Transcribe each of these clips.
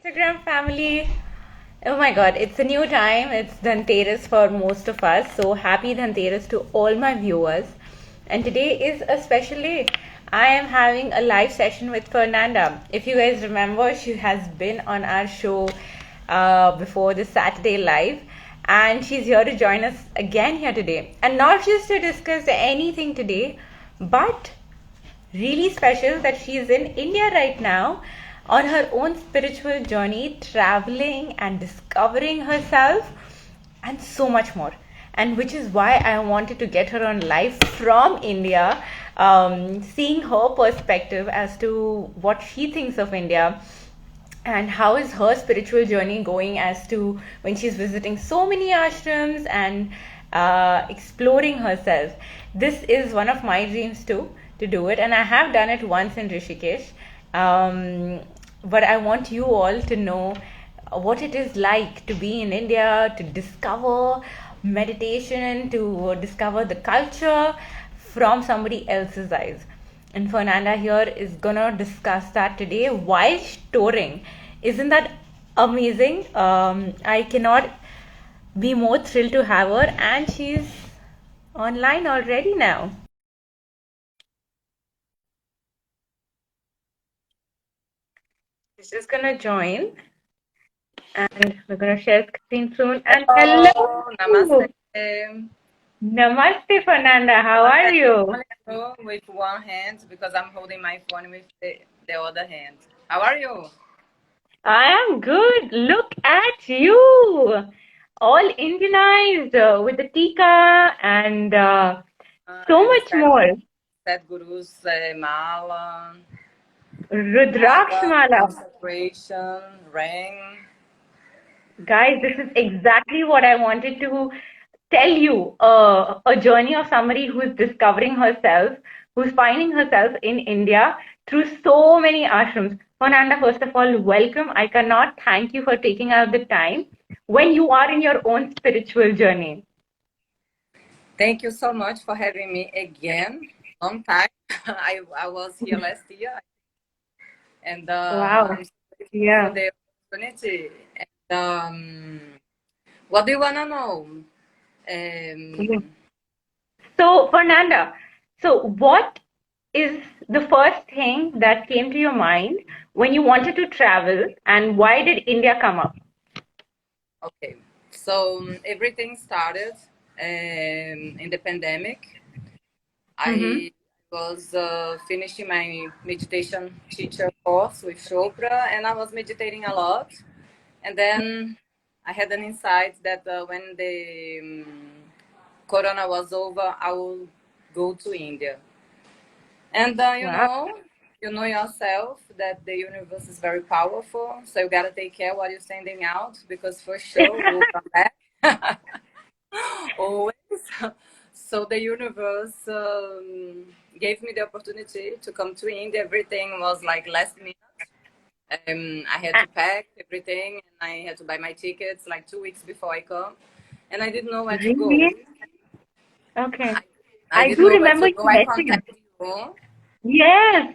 Instagram family. Oh my god, it's a new time. It's Dhanteras for most of us. So happy Dhanteras to all my viewers. And today is a special day. I am having a live session with Fernanda. If you guys remember, she has been on our show before this Saturday live. And she's here to join us again here today. And not just to discuss anything today, but really special that she's in India right now on her own spiritual journey, traveling and discovering herself, and so much more. And which is why I wanted to get her on live from India, seeing her perspective as to what she thinks of India and how is her spiritual journey going as to when she's visiting so many ashrams and exploring herself. This is one of my dreams too, to do it, and I have done it once in Rishikesh. But I want you all to know what it is like to be in India, to discover meditation, to discover the culture from somebody else's eyes. And Fernanda here is gonna discuss that today while touring. Isn't that amazing? I cannot be more thrilled to have her, and she's online already now. She's just gonna join, and we're gonna share screen soon. And hello, Hello, namaste. namaste, Fernanda. How are you? Hello, with one hand because I'm holding my phone with the other hand. How are you? I am good. Look at you, all Indianized with the tika and so And much more. Sadhguru's mala, yoga, Rudrakshmala. concentration, ring. Guys, this is exactly what I wanted to tell you. A journey of somebody who is discovering herself, who's finding herself in India through so many ashrams. Fernanda, first of all, welcome. I cannot thank you for taking out the time when you are in your own spiritual journey. Thank you so much for having me again. Long time. I was here last year, and Wow. I'm so grateful for Yeah. the opportunity. And what do you wanna know? So, Fernanda, so what is the first thing that came to your mind when you wanted to travel, and why did India come up? Okay, so everything started in the pandemic. Mm-hmm. I was finishing my meditation teacher course with Chopra, and I was meditating a lot. And then I had an insight that when the Corona was over, I will go to India. And Wow. you know yourself that the universe is very powerful. So you gotta take care what you're sending out because for sure we'll come back. Always. So the universe gave me the opportunity to come to India. Everything was like last minute. I had to pack everything and I had to buy my tickets like 2 weeks before I come. And I didn't know where to go. Really? Okay. I I didn't do know where remember to you go. I messaging. contacted you. Yes.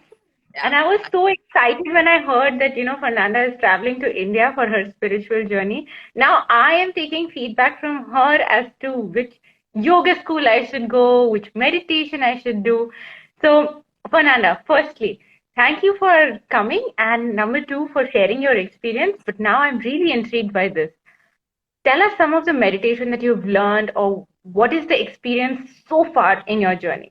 Yeah. And I was so excited when I heard that, Fernanda is traveling to India for her spiritual journey. Now I am taking feedback from her as to which yoga school I should go, which meditation I should do. So, Fernanda, firstly, thank you for coming, and number two, for sharing your experience. But now I'm really intrigued by this. Tell us some of the meditation that you've learned, or what is the experience so far in your journey?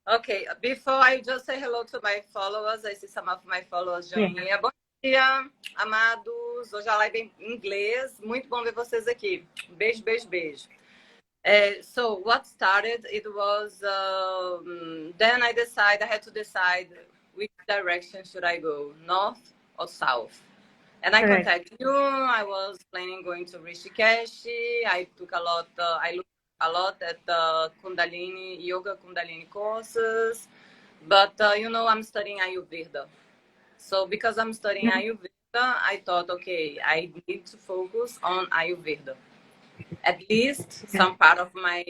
Okay, before I just say hello to my followers, I see some of my followers Yeah. joining. Bom dia, amados. Hoje a live é em inglês. Muito bom ver vocês aqui. Beijo, beijo, beijo. So what started, it was, then I had to decide which direction should I go, north or south. And I Correct. contacted you. I was planning going to Rishikesh. I took a lot, I looked a lot at the Kundalini, yoga Kundalini courses. But, I'm studying Ayurveda. So because I'm studying Ayurveda, I thought, okay, I need to focus on Ayurveda, at least some part of my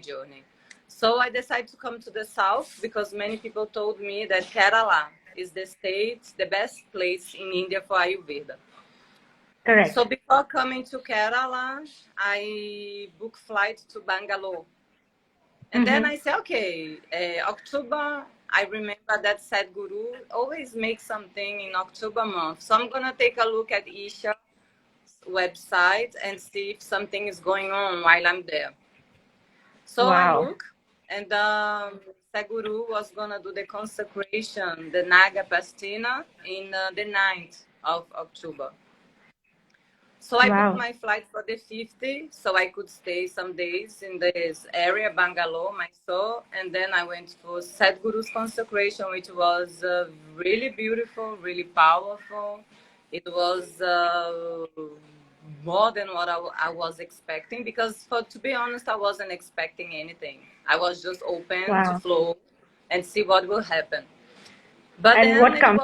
journey. So I decided to come to the south because many people told me that Kerala is the best place in India for Ayurveda. Correct. So before coming to Kerala, I booked flight to Bangalore. And then I said, okay, October, I remember that Sadhguru always makes something in October month. So I'm going to take a look at Isha's website and see if something is going on while I'm there. So I look, and Sadhguru was going to do the consecration, the Naga Pastina, in the 9th of October. So I booked my flight for the 50th, so I could stay some days in this area, Bangalore, Mysore, and then I went for Sadhguru's consecration, which was really beautiful, really powerful. It was more than what I was expecting, because to be honest, I wasn't expecting anything. I was just open to flow and see what will happen. But and then what comes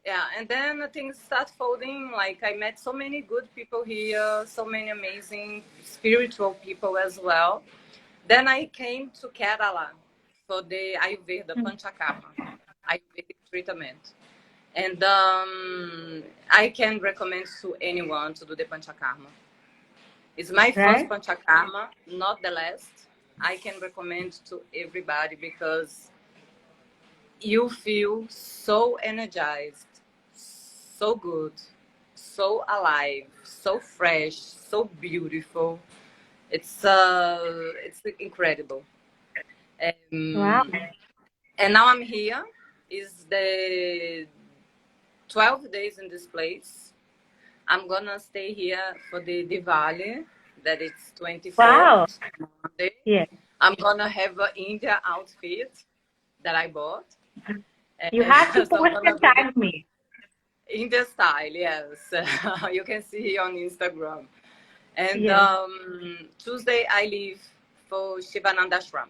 yeah, and then things start folding. Like I met so many good people here, so many amazing spiritual people as well. Then I came to Kerala for the Ayurveda Panchakarma, Ayurvedic treatment. And I can recommend to anyone to do the Panchakarma. It's my first Panchakarma, not the last. I can recommend to everybody because you feel so energized, so good, so alive, so fresh, so beautiful. It's incredible. And now I'm here. Is the 12 days in this place. I'm gonna stay here for the Diwali, that it's 24th Monday. Yeah. I'm gonna have an India outfit that I bought. You have to post and tag me. India style, yes. You can see here on Instagram. And Tuesday I leave for Shivananda Ashram.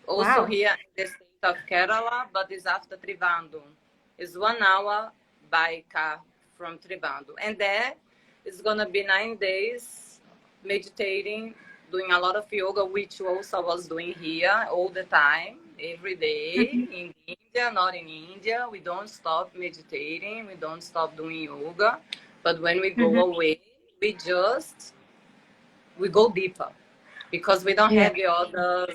Also here in the state of Kerala, but it's after Trivandrum. It's 1 hour by car from Trivandrum. And there it's gonna be 9 days meditating, doing a lot of yoga, which also I was doing here all the time, every day in India, not in India. We don't stop meditating, we don't stop doing yoga. But when we go away, we go deeper because we don't have the other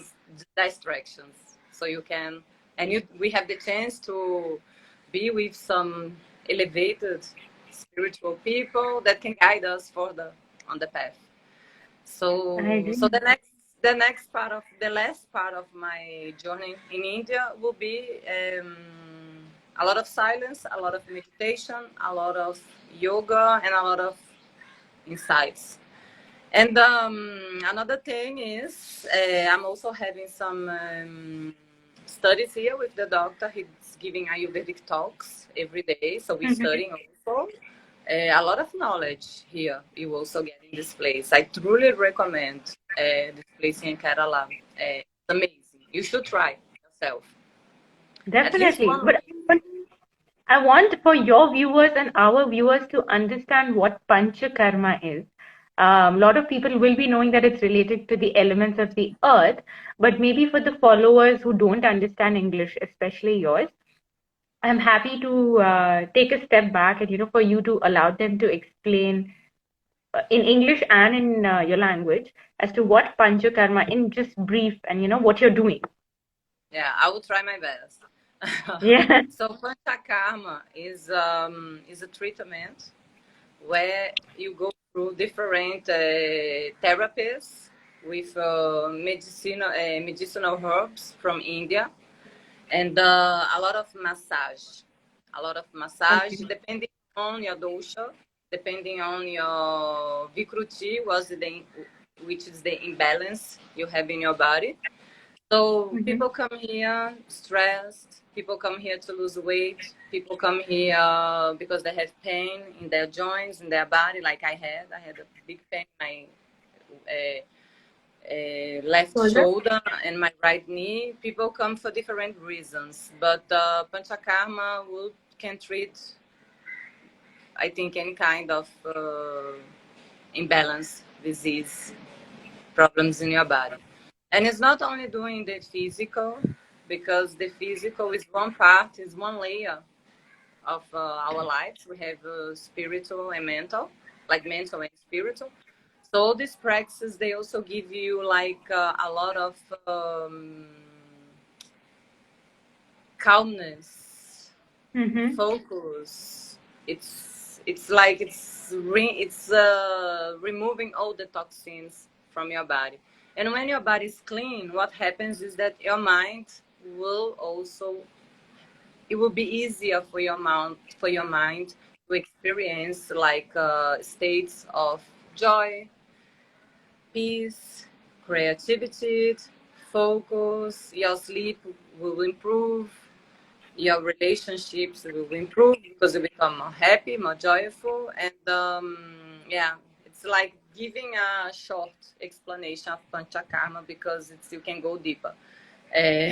distractions. So you can, we have the chance to be with some elevated spiritual people that can guide us further on the path. So the last part of my journey in India will be a lot of silence, a lot of meditation, a lot of yoga, and a lot of insights. And another thing is I'm also having some studies here with the doctor. He's giving Ayurvedic talks every day, so we're studying also. A lot of knowledge here you also get in this place. I truly recommend this place in Kerala. It's amazing. You should try yourself. Definitely. But I want for your viewers and our viewers to understand what Panchakarma is. A lot of people will be knowing that it's related to the elements of the earth, but maybe for the followers who don't understand English, especially yours, I'm happy to take a step back and for you to allow them to explain in English and in your language as to what Panchakarma in just brief and what you're doing. Yeah, I will try my best. Yeah. So Panchakarma is a treatment where you go through different therapies with medicinal herbs from India, and a lot of massage. Depending on your dosha, depending on your vikruti, which is the imbalance you have in your body. So people come here stressed, people come here to lose weight, people come here because they have pain in their joints, in their body, like I had a big pain in my left shoulder and my right knee. People come for different reasons, but Panchakarma can treat, I think, any kind of imbalance, disease, problems in your body. And it's not only doing the physical, because the physical is one part, is one layer of our lives. We have spiritual and mental, like mental and spiritual. So all these practices, they also give you like a lot of calmness, Mm-hmm. focus. It's like removing all the toxins from your body. And when your body is clean, what happens is that your mind will also, it will be easier for your mind to experience like states of joy, peace, creativity, focus. Your sleep will improve, your relationships will improve because you become more happy, more joyful, and yeah, it's like giving a short explanation of panchakarma because it's, you can go deeper. uh,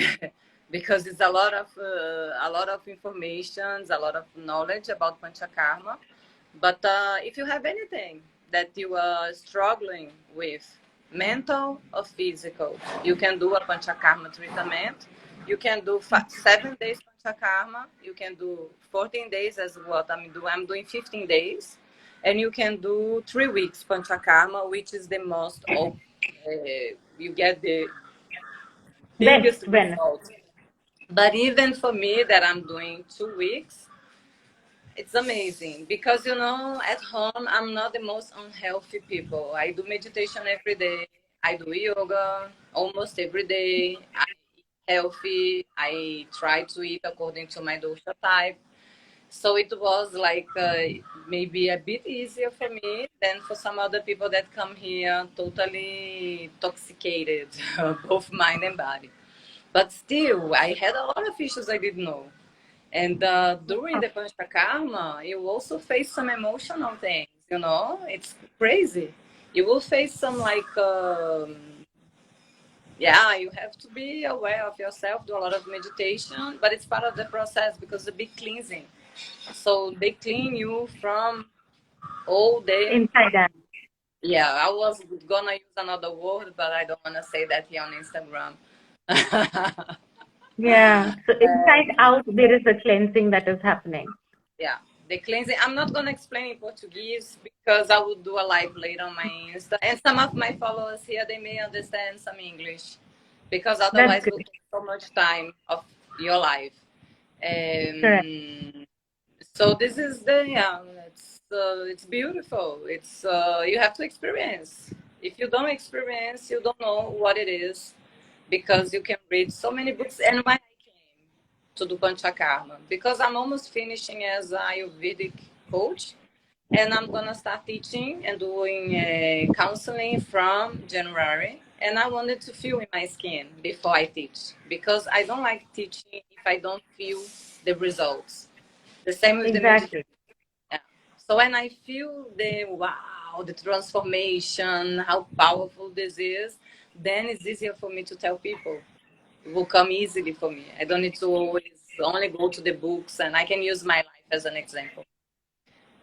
because it's a lot of information, a lot of knowledge about panchakarma. But if you have anything that you are struggling with, mental or physical, you can do a panchakarma treatment. You can do 7 days panchakarma. You can do 14 days as what I'm doing. I'm doing 15 days. And you can do 3 weeks panchakarma, which is the most open. You get the biggest When? result. But even for me, that I'm doing 2 weeks, it's amazing because at home I'm not the most unhealthy people. I do meditation every day. I do yoga almost every day. I eat healthy. I try to eat according to my dosha type. So it was like maybe a bit easier for me than for some other people that come here totally intoxicated, both mind and body. But still, I had a lot of issues I didn't know. And during the Panchakarma, you also face some emotional things, It's crazy. You will face some like, yeah, you have to be aware of yourself, do a lot of meditation, but it's part of the process because it's a big cleansing. So they clean you from all the, Inside out. yeah, I was gonna use another word, but I don't want to say that here on Instagram. Yeah. So inside out, there is a cleansing that is happening. Yeah, the cleansing. I'm not gonna explain in Portuguese because I will do a live later on my Insta. And some of my followers here, they may understand some English because That's otherwise good. we'll take so much time of your life. Correct. So this is it's beautiful. It's you have to experience. If you don't experience, you don't know what it is because you can read so many books. And when I came to do Panchakarma, because I'm almost finishing as a Ayurvedic coach, and I'm gonna start teaching and doing counseling from January. And I wanted to feel in my skin before I teach because I don't like teaching if I don't feel the results. The same with the meditation. Exactly. Yeah. So when I feel the wow, the transformation, how powerful this is, then it's easier for me to tell people. It will come easily for me. I don't need to always only go to the books, and I can use my life as an example.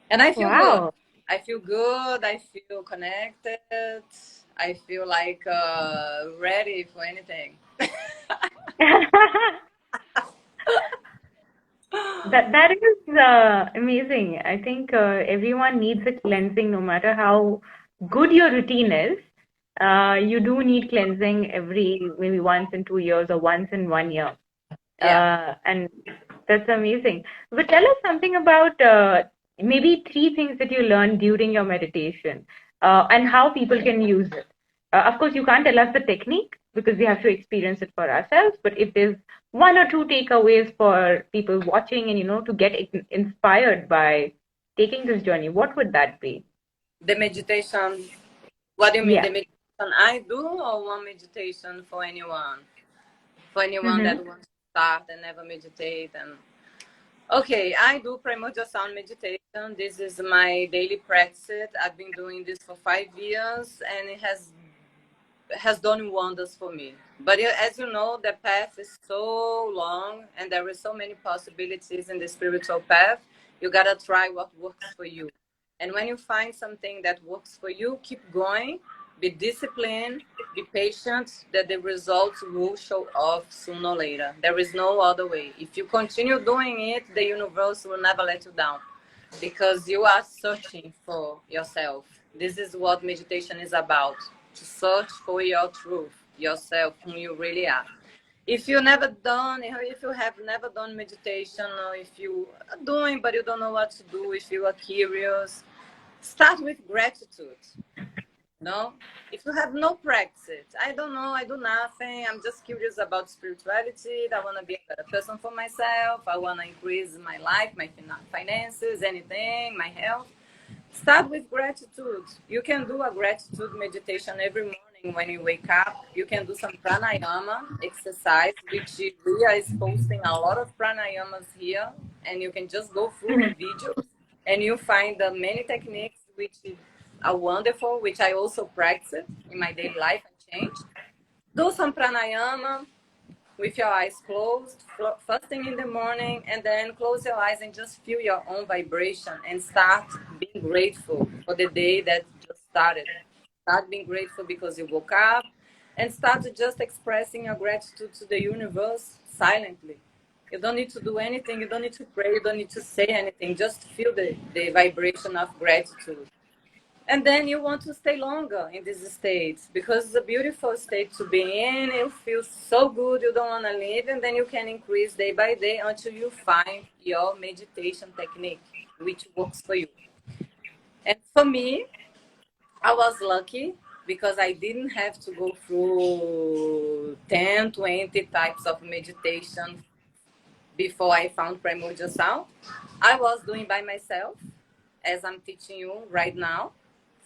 And I feel good. Wow. I feel good. I feel connected. I feel like ready for anything. That is amazing. I think everyone needs a cleansing, no matter how good your routine is. You do need cleansing every maybe once in 2 years or once in 1 year. Yeah. And that's amazing. But tell us something about maybe three things that you learned during your meditation and how people can use it. Of course, you can't tell us the technique because we have to experience it for ourselves. But if there's one or two takeaways for people watching and, to get inspired by taking this journey, what would that be? The meditation. What do you mean? The Yeah. meditation I do, or one meditation for anyone? For anyone that Mm-hmm. wants to start and never meditate. And okay, I do primordial sound meditation. This is my daily practice. I've been doing this for 5 years, and it has done wonders for me. But as you know, the path is so long, and there are so many possibilities in the spiritual path. You gotta try what works for you. And when you find something that works for you, keep going. be disciplined, be patient, that the results will show off sooner or later. There is no other way. If you continue doing it, the universe will never let you down because you are searching for yourself. This is what meditation is about, to search for your truth, yourself, who you really are. If you have never done meditation, or if you are doing but you don't know what to do, if you are curious, start with gratitude. No, if you have no practice, I don't know, I do nothing, I'm just curious about spirituality, I want to be a better person for myself, I want to increase my life, my finances, anything, my health. Start with gratitude. You can do a gratitude meditation every morning when you wake up. You can do some pranayama exercise, which Ria is posting a lot of pranayamas here, and you can just go through her videos and you find many techniques which are wonderful, which I also practice in my daily life and change. Do some pranayama with your eyes closed, first thing in the morning, and then close your eyes and just feel your own vibration and start being grateful for the day that just started. Start being grateful because you woke up, and start just expressing your gratitude to the universe silently. You don't need to do anything, you don't need to pray, you don't need to say anything, just feel the vibration of gratitude. And then you want to stay longer in this state because it's a beautiful state to be in. You feel so good, you don't want to leave, and then you can increase day by day until you find your meditation technique which works for you. And for me, I was lucky because I didn't have to go through 10, 20 types of meditation before I found primordial sound. I was doing by myself, as I'm teaching you right now,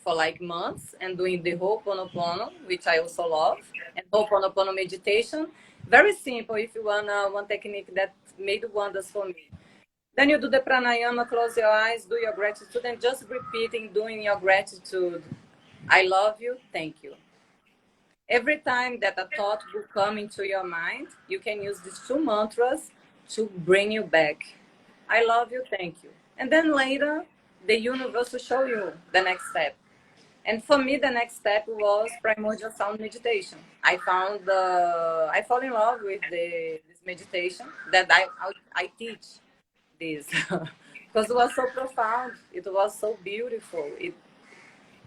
for like months, and doing the Ho'oponopono, which I also love, and Ho'oponopono meditation. Very simple if you want one technique that made wonders for me. Then you do the pranayama, close your eyes, do your gratitude, and just repeating, doing your gratitude. I love you, thank you. Every time that a thought will come into your mind, you can use these two mantras to bring you back. I love you, thank you. And then later, the universe will show you the next step. And for me, the next step was primordial sound meditation. I fall in love with this meditation that I teach this because it was so profound. It was so beautiful.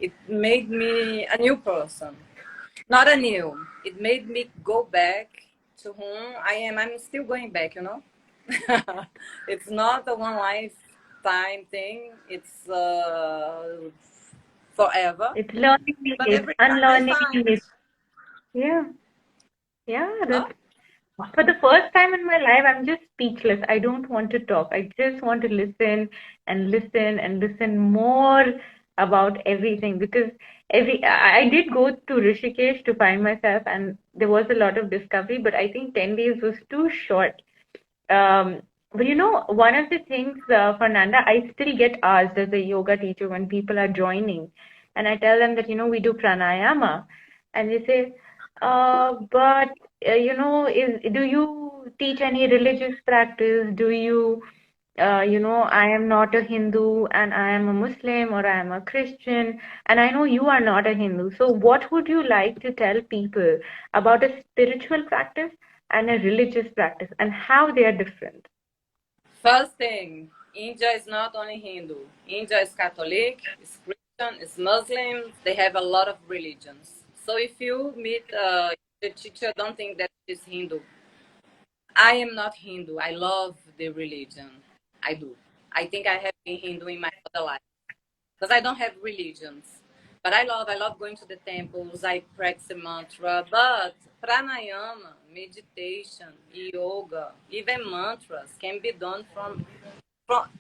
It made me a new person. Not a new. It made me go back to whom I am. I'm still going back, you know. It's not a one lifetime thing. It's forever. It's learning But it, every time I unlearning find, it. Yeah, yeah, huh? that's for the first time in my life, I'm just speechless. I don't want to talk. I just want to listen and listen and listen more about everything because I did go to Rishikesh to find myself and there was a lot of discovery, but I think 10 days was too short. But you know, one of the things, Fernanda, I still get asked as a yoga teacher when people are joining, and I tell them that, we do pranayama, and they say, but, do you teach any religious practice? Do you, I am not a Hindu and I am a Muslim or I am a Christian, and I know you are not a Hindu. So, what would you like to tell people about a spiritual practice and a religious practice and how they are different? First thing, India is not only Hindu. India is Catholic, is Christian, is Muslim. They have a lot of religions. So if you meet the teacher, don't think that she's Hindu. I am not Hindu. I love the religion. I do. I think I have been Hindu in my other life because I don't have religions. But I love going to the temples. I practice mantra. But pranayama, meditation, yoga, even mantras can be done from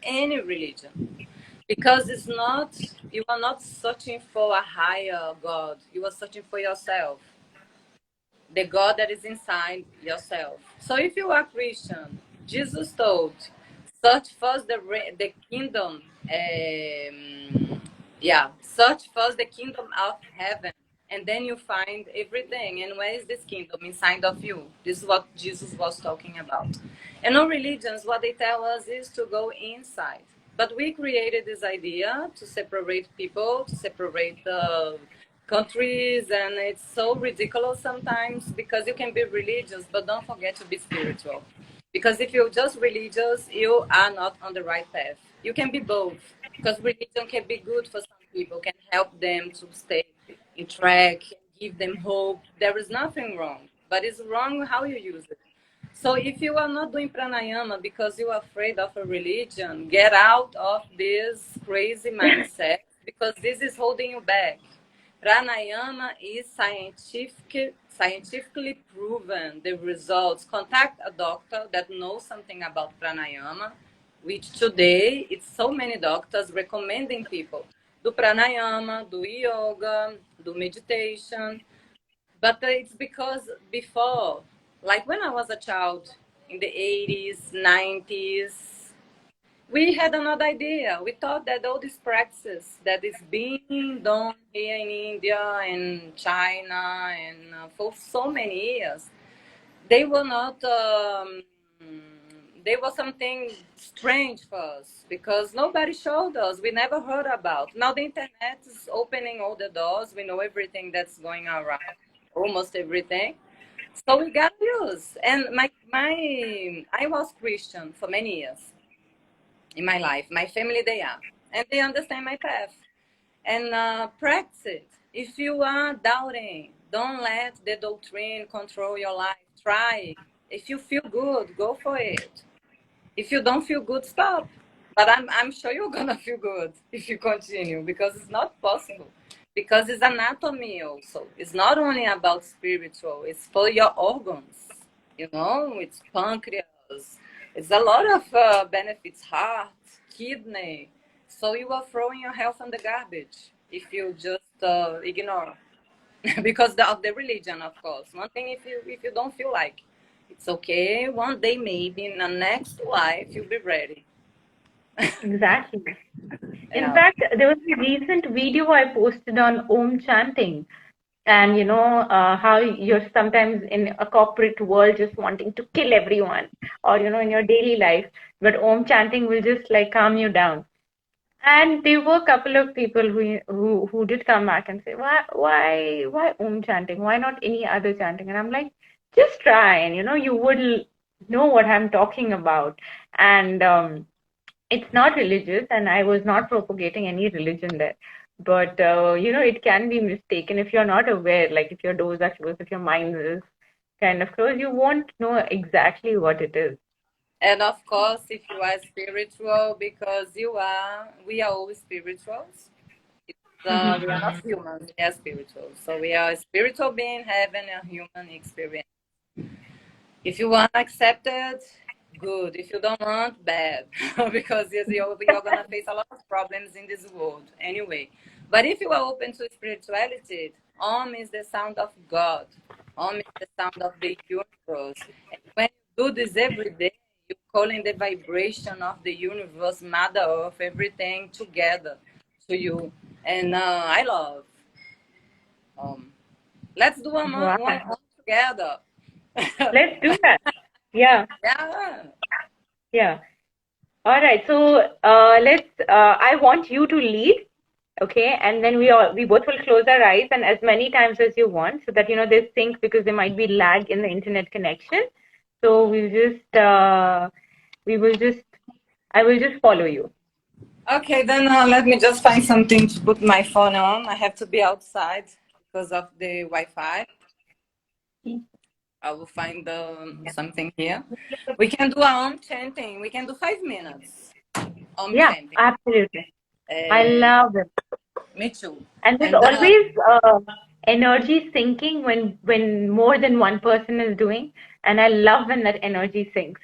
any religion because you are not searching for a higher God. You are searching for yourself, the God that is inside yourself. So if you are Christian, Jesus told, search first the kingdom. Search first the kingdom of heaven, and then you find everything. And where is this kingdom? Inside of you. This is what Jesus was talking about. And all religions, what they tell us is to go inside. But we created this idea to separate people, to separate countries, and it's so ridiculous sometimes because you can be religious, but don't forget to be spiritual. Because if you're just religious, you are not on the right path. You can be both, because religion can be good for some people, can help them to stay in track, give them hope. There is nothing wrong, but it's wrong how you use it. So if you are not doing pranayama because you are afraid of a religion, get out of this crazy mindset because this is holding you back. Pranayama is scientifically proven. The results. Contact a doctor that knows something about pranayama, which today it's so many doctors recommending people do pranayama, do yoga, do meditation. But it's because before, like when I was a child in the 80s, 90s, we had another idea. We thought that all these practices that is being done here in India and China and for so many years, they were not, they were something strange for us because nobody showed us. We never heard about. Now the internet is opening all the doors. We know everything that's going around, almost everything. So we got used. And I was Christian for many years in my life. My family, they are. And they understand my path. And practice it. If you are doubting, don't let the doctrine control your life. Try. If you feel good, go for it. If you don't feel good, stop. But I'm sure you're gonna feel good if you continue because it's not possible. Because it's anatomy also. It's not only about spiritual, it's for your organs. You know, it's pancreas. It's a lot of benefits, heart, kidney. So you are throwing your health in the garbage if you just ignore. Because of the religion, of course. One thing, if you don't feel like it's okay, one day maybe in the next life you'll be ready. Exactly. In Yeah. fact, there was a recent video I posted on Om chanting, and how you're sometimes in a corporate world just wanting to kill everyone, or in your daily life, but Om chanting will just like calm you down. And there were a couple of people who did come back and say, why Om chanting? Why not any other chanting? And I'm like, just try, and you would know what I'm talking about. And it's not religious, and I was not propagating any religion there. But it can be mistaken if you're not aware. Like if your doors are closed, if your mind is kind of closed, you won't know exactly what it is. And of course, if you are spiritual, because we are all spirituals. We are not humans, we are spiritual. So we are a spiritual being having a human experience. If you want to accept it, good. If you don't want, bad. Because you're going to face a lot of problems in this world anyway. But if you are open to spirituality, Om is the sound of God. Om is the sound of the universe. And when you do this every day, you're calling the vibration of the universe, Mother Earth, everything together to you. And I love Om. Let's do Wow. one Om together. Let's do that. Yeah, Yeah. yeah. All right. So let's. I want you to lead, okay? And then we both will close our eyes and as many times as you want, so that there's sync because there might be lag in the internet connection. So we will just. I will just follow you. Okay, then let me just find something to put my phone on. I have to be outside because of the Wi-Fi. I will find something here. We can do our own chanting. We can do 5 minutes. Yeah, Chanting. absolutely. I Uh, love it. Me too. And there's And always energy syncing when more than one person is doing, and I love when that energy syncs.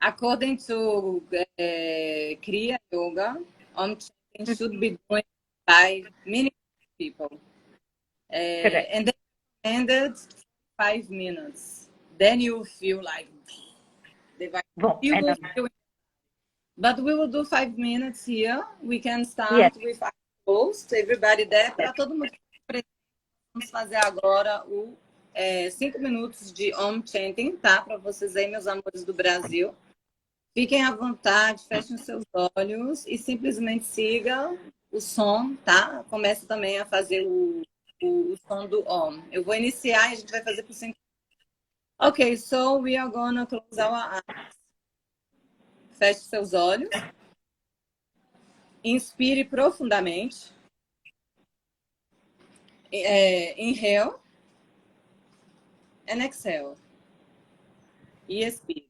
according to Kriya Yoga, chanting should be doing by many people. Correct. And then ended 5 minutes. Then you feel like the vibe. Boom, You will energy. feel. But we will do 5 minutes here. We can Yes. start with our host, everybody there, para todo mundo que está presente. Vamos fazer agora 5 minutos de Om Chanting, tá? Para vocês aí, meus amores do Brasil. Fiquem à vontade, fechem os seus olhos e simplesmente sigam o som, tá? Comece também a fazer o som do OM. Eu vou iniciar e a gente vai fazer por 5. Ok, so we are gonna close our eyes. Feche seus olhos. Inspire profundamente. Inhale. And exhale. E expire.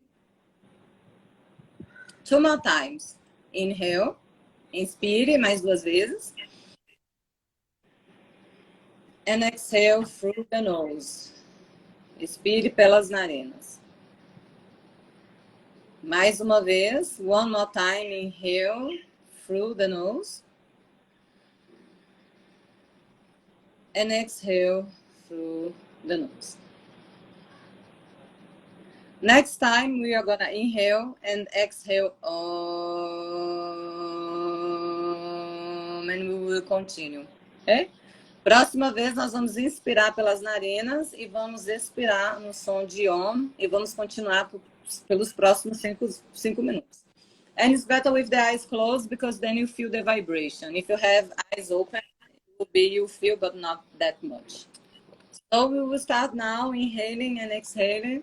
2 more times. Inhale. Inspire mais 2 vezes. And exhale through the nose. Expire pelas narinas. Mais uma vez. One more time. Inhale through the nose. And exhale through the nose. Next time, we are going to inhale and exhale. And we will continue. Okay? Próxima vez, nós vamos inspirar pelas narinas e vamos expirar no som de OM e vamos continuar pelos próximos 5 minutos. And it's better with the eyes closed because then you feel the vibration. If you have eyes open, you feel, but not that much. So we will start now, inhaling and exhaling.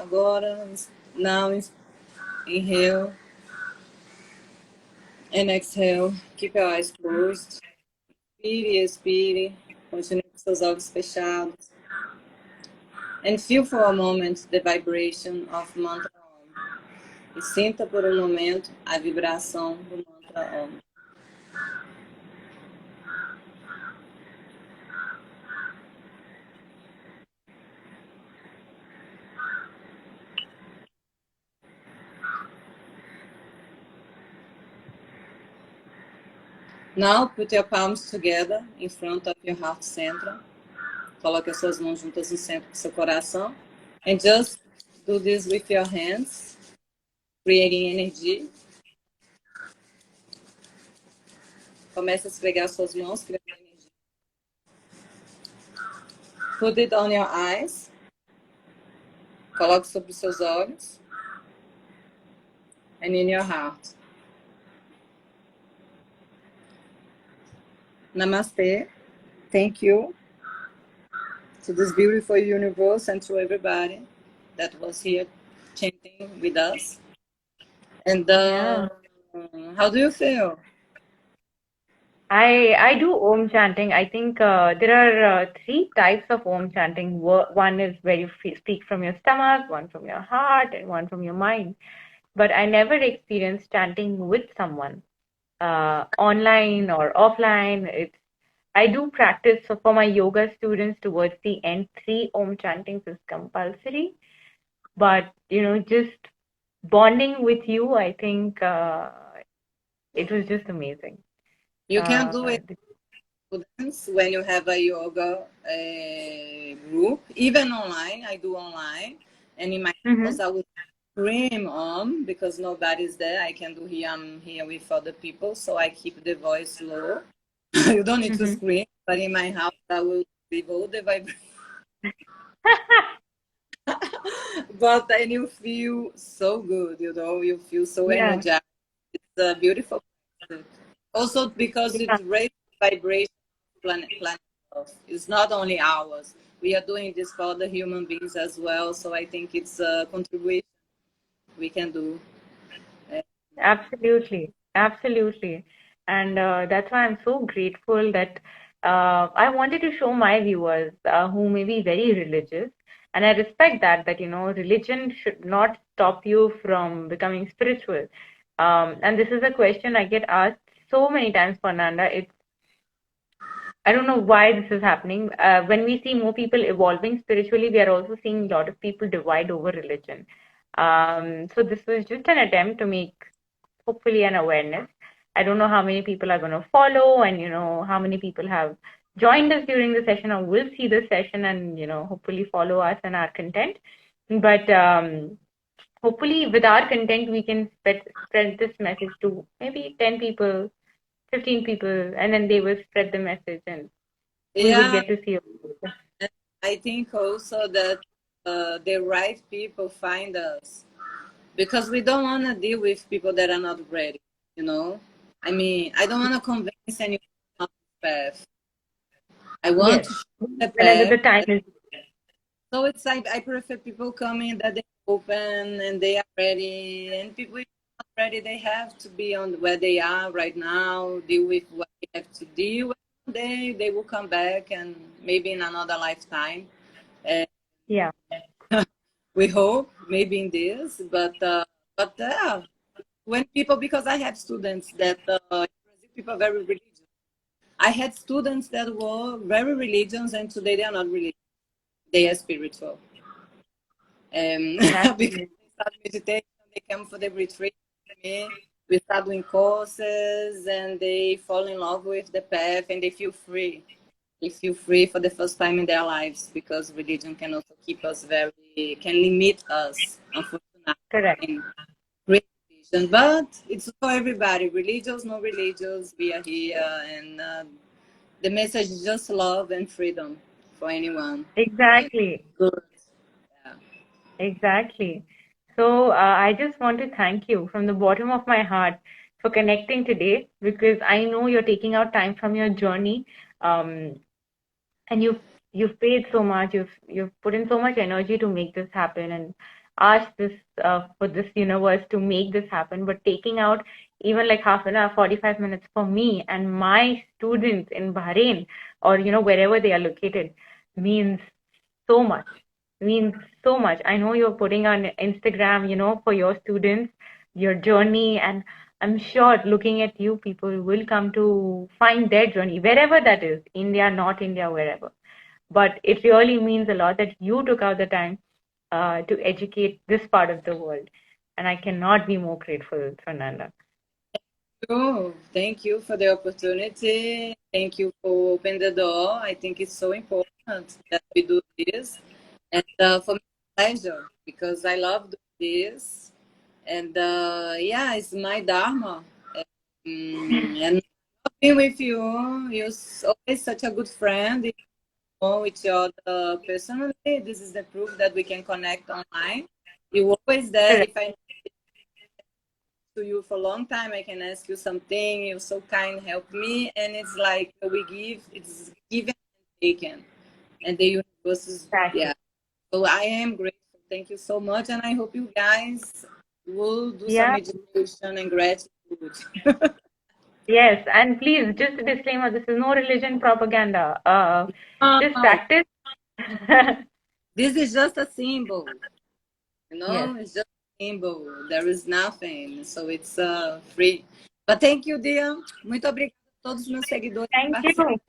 Agora, now inhale and exhale. Keep your eyes closed. Inspire, expire. Continue com seus olhos fechados. And feel for a moment the vibration of mantra Om. E sinta por um momento a vibração do mantra Om. Now put your palms together in front of your heart center. Coloque as suas mãos juntas no centro do seu coração. And just do this with your hands, creating energy. Comece a esfregar suas mãos, criando energia. Put it on your eyes. Coloque sobre os seus olhos. And in your heart. Namaste. Thank you to this beautiful universe and to everybody that was here chanting with us. And how do you feel? I do Om chanting. I think there are 3 types of Om chanting. One is where you speak from your stomach, one from your heart, and one from your mind. But I never experienced chanting with someone, online or offline. I do practice. So for my yoga students towards the end, 3 Om chantings is compulsory. But just bonding with you, I think it was just amazing. You can do it when you have a yoga group, even online. I do online, and in my house I will scream on because nobody's there. I can do here. I'm here with other people, so I keep the voice low. You don't need to scream, but in my house I will leave all the vibration. But then you feel so good, you feel so energized. It's a beautiful process. Also because it raises vibration of planet Earth. It's not only ours. We are doing this for other human beings as well. So I think it's a contribution we can do. Absolutely. And that's why I'm so grateful that I wanted to show my viewers who may be very religious. And I respect that religion should not stop you from becoming spiritual. And this is a question I get asked so many times, Fernanda. I don't know why this is happening. When we see more people evolving spiritually, we are also seeing a lot of people divide over religion. So this was just an attempt to make hopefully an awareness. I don't know how many people are going to follow and how many people have joined us during the session or will see the session and hopefully follow us and our content. But hopefully with our content we can spread this message to maybe 10 people, 15 people, and then they will spread the message and we will get to see it. I think also that the right people find us, because we don't want to deal with people that are not ready, I mean, I don't want to convince anyone on the path. I want to show the path. The time is. So it's like I prefer people coming that they open and they are ready, and people not already they have to be on where they are right now, deal with what they have to deal. One day they will come back, and maybe in another lifetime. And Yeah. we hope maybe in this, but when people, because I have students that in Brazil, people are very religious. I had students that were very religious, and today they are not religious. They are spiritual. That's Because they start meditation, they come for the retreat with me. We start doing courses, and they fall in love with the path, and they feel free. They feel free for the first time in their lives, because religion can also keep us can limit us, unfortunately, correct. in great vision. But it's for everybody, religious, no religious. We are here, and the message is just love and freedom for anyone. Exactly. Good. Yeah. Exactly. So I just want to thank you from the bottom of my heart for connecting today, because I know you're taking out time from your journey. Um, and you've paid so much, you've put in so much energy to make this happen, and asked this for this universe to make this happen. But taking out even like half an hour, 45 minutes for me and my students in Bahrain, or wherever they are located, means so much. Means so much. I know you're putting on Instagram, for your students, your journey, and I'm sure looking at you, people will come to find their journey, wherever that is, India, not India, wherever. But it really means a lot that you took out the time to educate this part of the world. And I cannot be more grateful, Fernanda. Oh, thank you for the opportunity. Thank you for opening the door. I think it's so important that we do this. And for me, it's a pleasure, because I love doing this. And yeah, it's my dharma. And being with you, you're always such a good friend. You know each other personally. This is the proof that we can connect online. You're always there. Correct. If I to you for a long time, I can ask you something. You're so kind, help me. And it's like it's given and taken. And the universe is, Exactly. yeah. So I am grateful. Thank you so much. And I hope you guys will do some Yeah. meditation and gratitude. Yes. And please, just a disclaimer, this is no religion propaganda. Just No, practice. this is just a symbol. You Yes. know, it's just a symbol. There is nothing. So it's free. But thank you, dear. Muito obrigada a todos os meus seguidores que Thank participaram. you.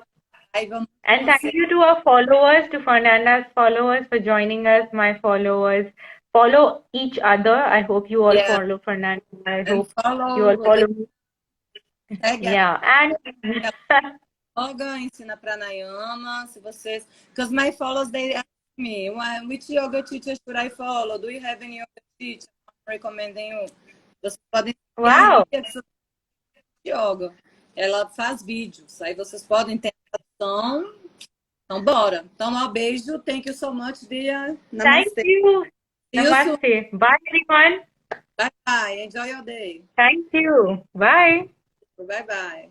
Vamos And thank você. you to our followers, to Fernanda's followers for joining us, my followers. Follow each other. I hope you all Yeah. follow Fernanda. I And hope you all follow, follow me. segue a Yeah. And yoga, ensina pranayama. Se vocês, because my followers, they ask me, which yoga teacher should I follow? Do you have any yoga teacher? I'm recommending you. Vocês podem seguir a wow. Ria de yoga. Ela faz vídeos. Aí vocês podem ter ação. Então, bora. Então, um beijo. Thank you so much, dear. Thank Namaste. you. See you soon. Namaste. Bye, everyone. Bye bye. Enjoy your day. Thank you. Bye. Bye bye.